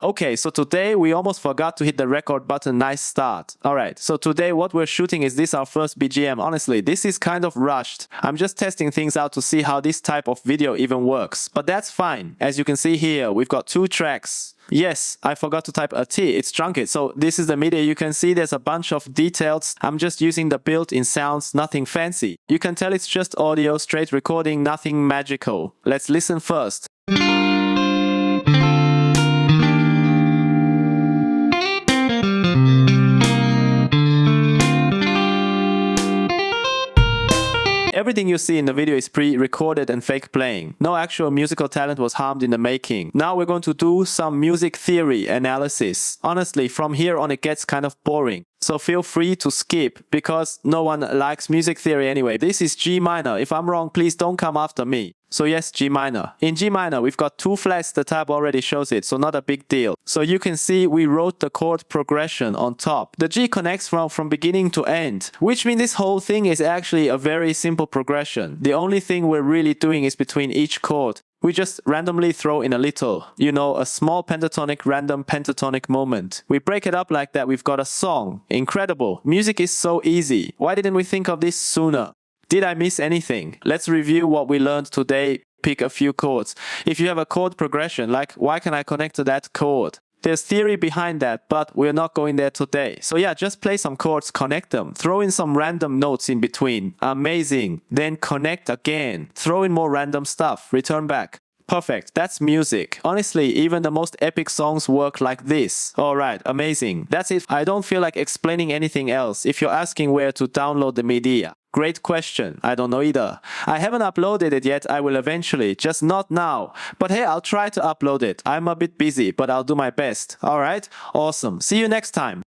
Okay, so today we almost forgot to hit the record button. Nice start. Alright, so today what we're shooting is this our first BGM. Honestly, this is kind of rushed. I'm just testing things out to see how this type of video even works. But that's fine. As you can see here, we've got 2 tracks. Yes, I forgot to type a T, it's truncated. So this is the MIDI. You can see there's a bunch of details. I'm just using the built-in sounds, nothing fancy. You can tell it's just audio, straight recording, nothing magical. Let's listen first. Everything you see in the video is pre-recorded and fake playing. No actual musical talent was harmed in the making. Now we're going to do some music theory analysis. Honestly, from here on it gets kind of boring. So feel free to skip, because no one likes music theory anyway. This is G minor. If I'm wrong, please don't come after me. So yes, G minor. In G minor, we've got 2 flats. The tab already shows it, so not a big deal. So you can see we wrote the chord progression on top. The G connects from beginning to end, which means this whole thing is actually a very simple progression. The only thing we're really doing is between each chord. We just randomly throw in a little, a small pentatonic, random pentatonic moment. We break it up like that, we've got a song. Incredible. Music is so easy. Why didn't we think of this sooner? Did I miss anything? Let's review what we learned today. Pick a few chords. If you have a chord progression, like why can I connect to that chord? There's theory behind that, but we're not going there today. So yeah, just play some chords, connect them, throw in some random notes in between. Amazing. Then connect again. Throw in more random stuff. Return back. Perfect. That's music. Honestly, even the most epic songs work like this. Alright, amazing. That's it. I don't feel like explaining anything else. If you're asking where to download the media, great question. I don't know either. I haven't uploaded it yet. I will eventually, just not now. But hey, I'll try to upload it. I'm a bit busy, but I'll do my best. Alright? Awesome. See you next time.